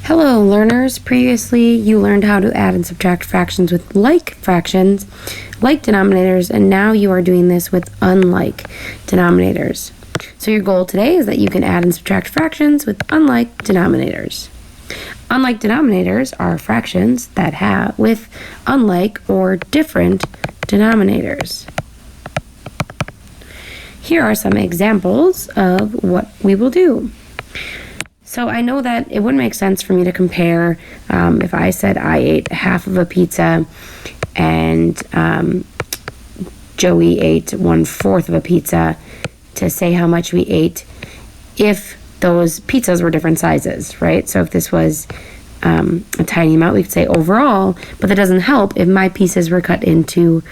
Hello learners, previously you learned how to add and subtract fractions with like fractions, like denominators, and now you are doing this with unlike denominators. So your goal today is that you can add and subtract fractions with unlike denominators. Unlike denominators are fractions that have with unlike or different denominators. Here are some examples of what we will do. So I know that it wouldn't make sense for me to compare if I said I ate half of a pizza and Joey ate 1/4 of a pizza, to say how much we ate if those pizzas were different sizes, right? So if this was a tiny amount, we could say overall, but that doesn't help if my pieces were cut into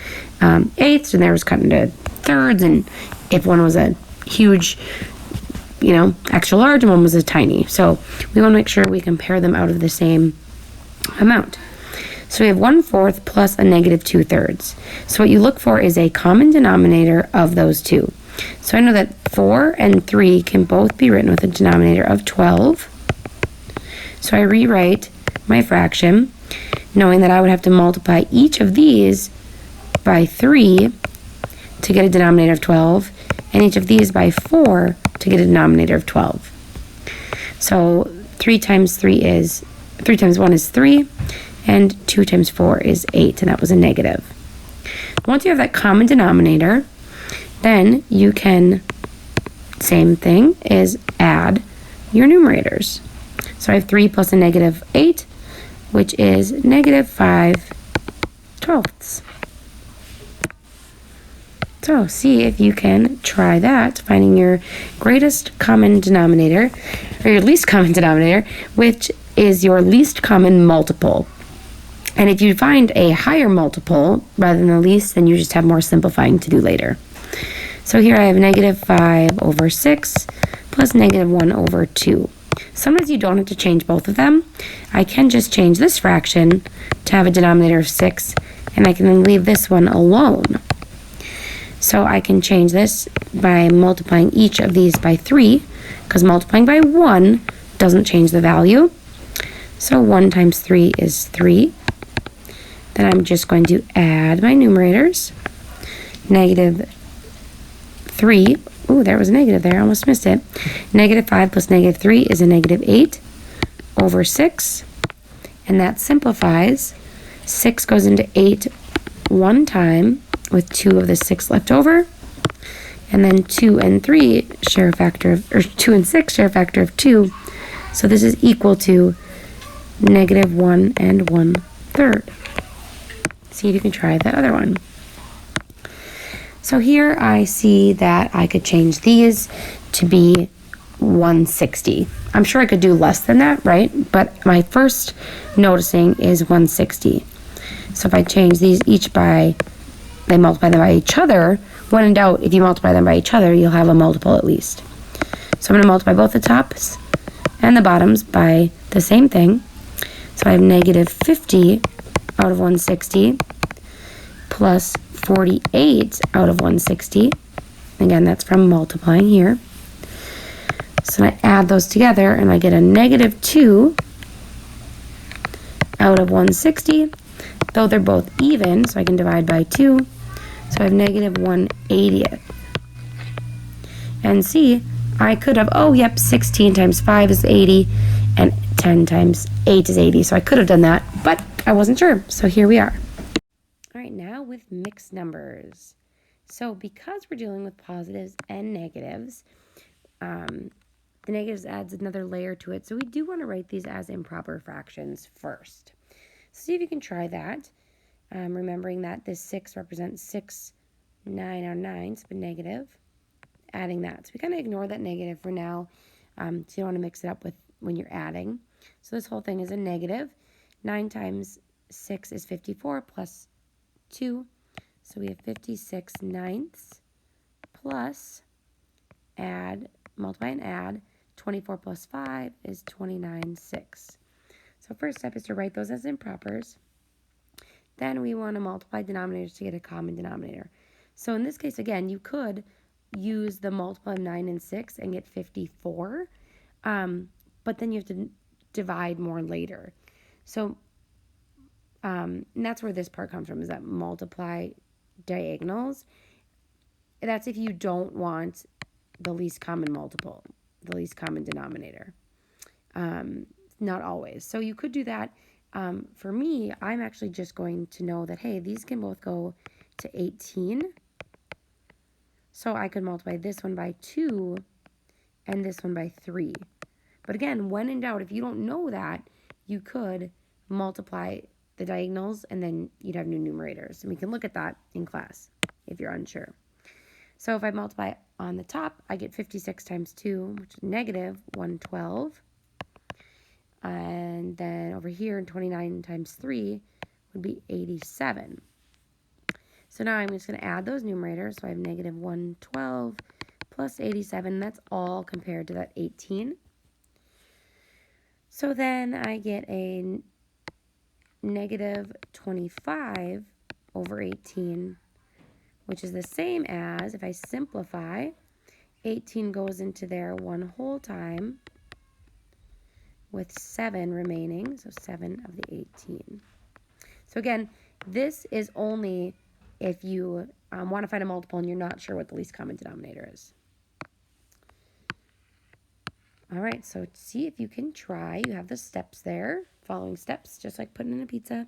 eighths and theirs cut into thirds, and if one was a huge, extra large, and one was a tiny. So we want to make sure we compare them out of the same amount. So we have 1/4 plus a -2/3. So what you look for is a common denominator of those two. So I know that 4 and 3 can both be written with a denominator of 12. So I rewrite my fraction, knowing that I would have to multiply each of these by 3 to get a denominator of 12, and each of these by 4 to get a denominator of 12. So 3 times 1 is 3, and 2 times 4 is 8, and that was a negative. Once you have that common denominator, then you can, same thing, is add your numerators. So I have 3 plus a -8, which is -5/12. So see if you can try that, finding your greatest common denominator, or your least common denominator, which is your least common multiple. And if you find a higher multiple rather than the least, then you just have more simplifying to do later. So here I have -5/6 plus -1/2. Sometimes you don't have to change both of them. I can just change this fraction to have a denominator of 6, and I can then leave this one alone. So I can change this by multiplying each of these by 3, because multiplying by 1 doesn't change the value. So 1 times 3 is 3. Then I'm just going to add my numerators. -3. Ooh, there was a negative there. I almost missed it. -5 plus -3 is a -8/6. And that simplifies. 6 goes into 8 one time, with 2 of the 6 left over. And then 2 and 3 share a factor of, or 2 and 6 share a factor of 2. So this is equal to -1 and 1/3. See if you can try that other one. So here I see that I could change these to be 160. I'm sure I could do less than that, right? But my first noticing is 160. So if I change these each by, they multiply them by each other, when in doubt, if you multiply them by each other, you'll have a multiple at least. So I'm going to multiply both the tops and the bottoms by the same thing. So I have -50/160 plus 48/160. Again, that's from multiplying here. So I add those together and I get a -2/160, though they're both even, so I can divide by 2. So I have -1/80. And see, I could have, 16 times 5 is 80, and 10 times 8 is 80. So I could have done that, but I wasn't sure. So here we are. All right, now with mixed numbers. So because we're dealing with positives and negatives, the negatives adds another layer to it. So we do want to write these as improper fractions first. So see if you can try that. Remembering that this 6 represents 6 9/9, but negative. Adding that. So we kind of ignore that negative for now. So you don't want to mix it up with when you're adding. So this whole thing is a negative. 9 times 6 is 54 plus 2. So we have 56/9 plus multiply and add. 24 plus 5 is 29/6. So first step is to write those as impropers. Then we want to multiply denominators to get a common denominator. So in this case, again, you could use the multiple of 9 and 6 and get 54. But then you have to divide more later. So and that's where this part comes from, is that multiply diagonals. That's if you don't want the least common multiple, the least common denominator. Not always. So you could do that. For me, I'm actually just going to know that, hey, these can both go to 18. So I could multiply this one by 2 and this one by 3. But again, when in doubt, if you don't know that, you could multiply the diagonals and then you'd have new numerators. And we can look at that in class if you're unsure. So if I multiply on the top, I get 56 times 2, which is negative 112. And then over here, 29 times 3 would be 87. So now I'm just going to add those numerators. So I have negative 112 plus 87. That's all compared to that 18. So then I get a negative 25 over 18, which is the same as, if I simplify, 18 goes into there one whole time with 7 remaining, so 7 of the 18. So again, this is only if you want to find a multiple and you're not sure what the least common denominator is. All right, so see if you can try. You have the steps there, following steps, just like putting in a pizza.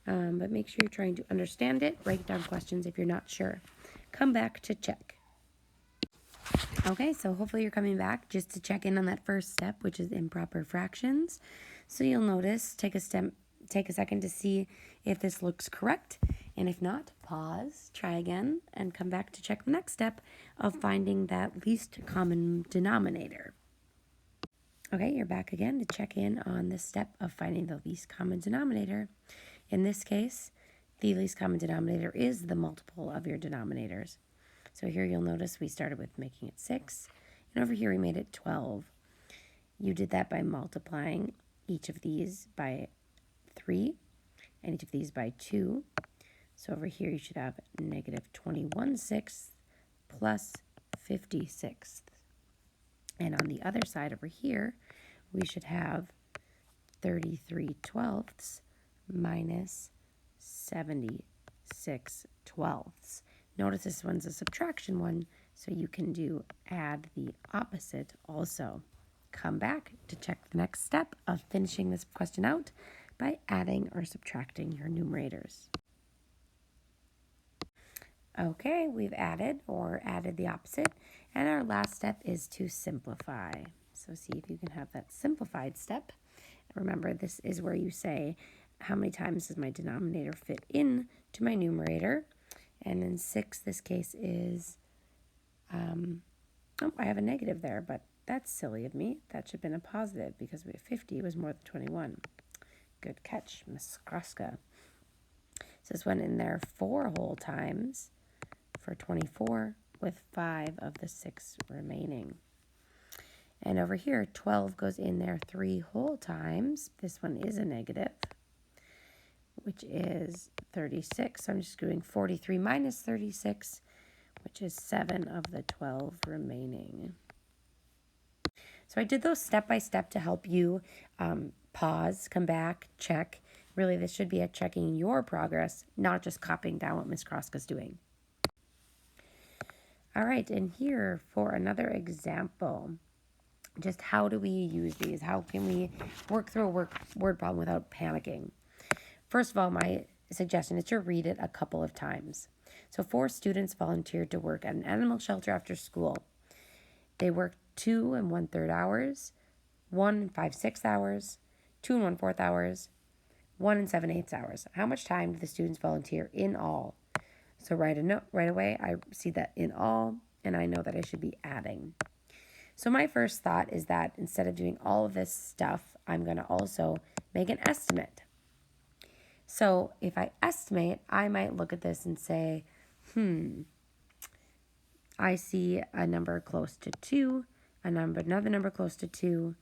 But make sure you're trying to understand it. Write down questions if you're not sure. Come back to check. Okay, so hopefully you're coming back just to check in on that first step, which is improper fractions. So you'll notice, take a second to see if this looks correct. And if not, pause, try again, and come back to check the next step of finding that least common denominator. Okay, you're back again to check in on this step of finding the least common denominator. In this case, the least common denominator is the multiple of your denominators. So here you'll notice we started with making it 6, and over here we made it 12. You did that by multiplying each of these by 3, and each of these by 2. So over here you should have negative 21/6 plus 56. And on the other side over here, we should have 33/12 minus 76/12. Notice this one's a subtraction one, so you can do add the opposite also. Come back to check the next step of finishing this question out by adding or subtracting your numerators. Okay, we've added the opposite, and our last step is to simplify. So see if you can have that simplified step. Remember, this is where you say, how many times does my denominator fit in to my numerator? And in 6, this case is, I have a negative there, but that's silly of me. That should have been a positive because we have 50 was more than 21. Good catch, Miss Kroska. So this went in there 4 whole times for 24 with 5 of the 6 remaining. And over here, 12 goes in there 3 whole times. This one is a negative, which is 36. So I'm just doing 43 minus 36, which is 7 of the 12 remaining. So I did those step by step to help you pause, come back, check. Really, this should be a checking your progress, not just copying down what Miss Kroska's doing. All right, and here for another example, just how do we use these? How can we work through a word problem without panicking? First of all, my suggestion is to read it a couple of times. So 4 students volunteered to work at an animal shelter after school. They worked 2 1/3 hours, 1 5/6 hours, 2 1/4 hours, 1 7/8 hours. How much time did the students volunteer in all? So right away, I see that in all, and I know that I should be adding. So my first thought is that instead of doing all of this stuff, I'm going to also make an estimate. So if I estimate, I might look at this and say, I see a number close to 2, another number close to 2,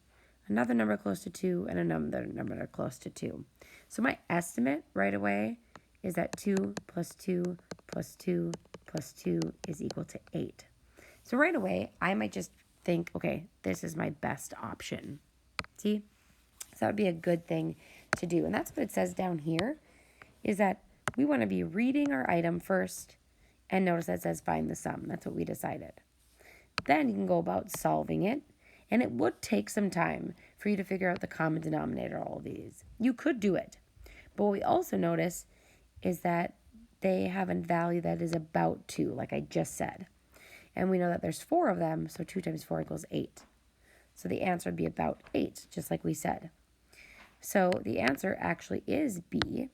another number close to 2, and another number close to 2. So my estimate right away is that 2 plus 2 plus 2 plus 2 is equal to 8. So right away, I might just think, okay, this is my best option. See? So that would be a good thing to do. And that's what it says down here, is that we want to be reading our item first, and notice that it says find the sum. That's what we decided. Then you can go about solving it, and it would take some time for you to figure out the common denominator of all of these. You could do it, but what we also notice is that they have a value that is about 2, like I just said. And we know that there's 4 of them, so 2 times 4 equals 8. So the answer would be about 8, just like we said. So the answer actually is B.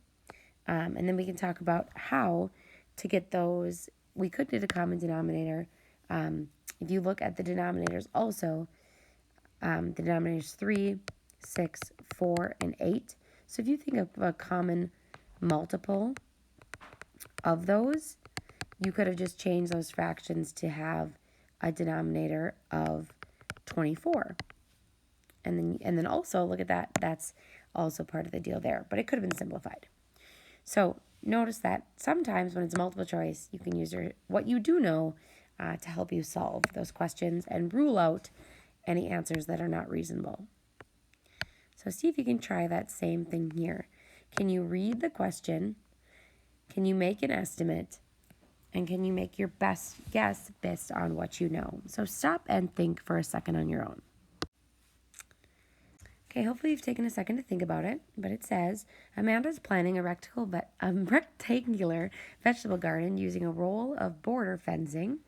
And then we can talk about how to get those. We could get a common denominator. If you look at the denominators also, the denominator is 3, 6, 4, and 8. So if you think of a common multiple of those, you could have just changed those fractions to have a denominator of 24. And then also, look at that, that's also part of the deal there, but it could have been simplified. So notice that sometimes when it's multiple choice, you can use what you do know to help you solve those questions and rule out any answers that are not reasonable. So see if you can try that same thing here. Can you read the question? Can you make an estimate? And can you make your best guess based on what you know? So stop and think for a second on your own. Okay, hopefully you've taken a second to think about it, but it says, Amanda's planning a rectangular vegetable garden using a roll of border fencing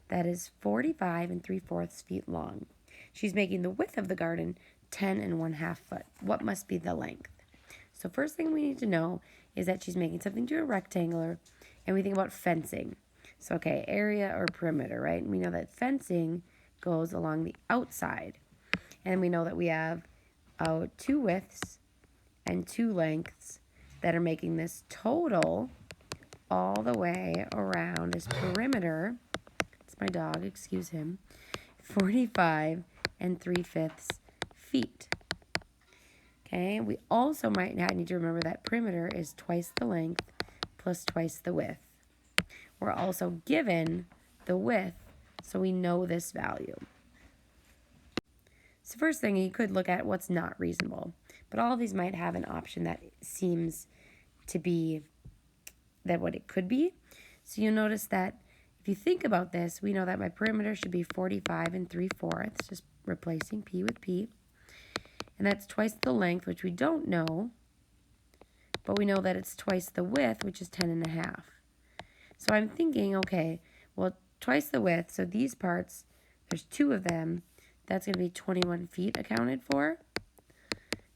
that is 45 3/4 feet long. She's making the width of the garden 10 1/2 foot. What must be the length? So first thing we need to know is that she's making something to a rectangular, and we think about fencing. So, okay, area or perimeter, right? And we know that fencing goes along the outside. And we know that we have 2 widths and 2 lengths that are making this total all the way around this perimeter. It's my dog, excuse him. 45 3/5 feet. Okay, we also might need to remember that perimeter is twice the length plus twice the width. We're also given the width, so we know this value. So first thing, you could look at what's not reasonable, but all of these might have an option that seems to be that what it could be. So you'll notice that if you think about this, we know that my perimeter should be 45 3/4, just replacing P with P. And that's twice the length, which we don't know, but we know that it's twice the width, which is 10 1/2. So I'm thinking, okay, well, twice the width, so these parts, there's 2 of them, that's going to be 21 feet accounted for.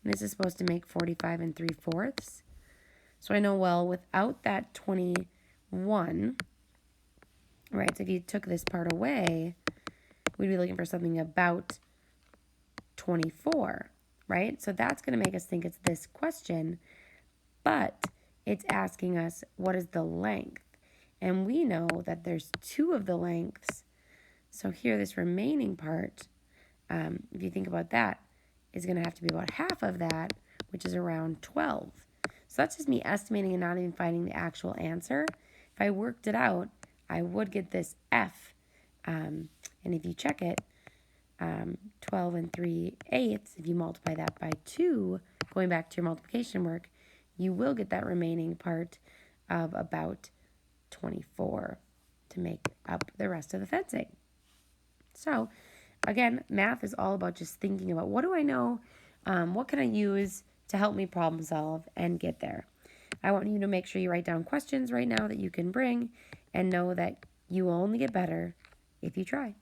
And this is supposed to make 45 3/4. So I know, well, without that 21, right, so if you took this part away, we'd be looking for something about 24, right? So that's going to make us think it's this question, but it's asking us what is the length. And we know that there's 2 of the lengths. So here, this remaining part, if you think about that, is going to have to be about half of that, which is around 12. So that's just me estimating and not even finding the actual answer. If I worked it out, I would get this F. And if you check it, 12 3/8, if you multiply that by 2, going back to your multiplication work, you will get that remaining part of about 24 to make up the rest of the fencing. So, again, math is all about just thinking about what do I know, what can I use to help me problem solve and get there. I want you to make sure you write down questions right now that you can bring and know that you will only get better if you try.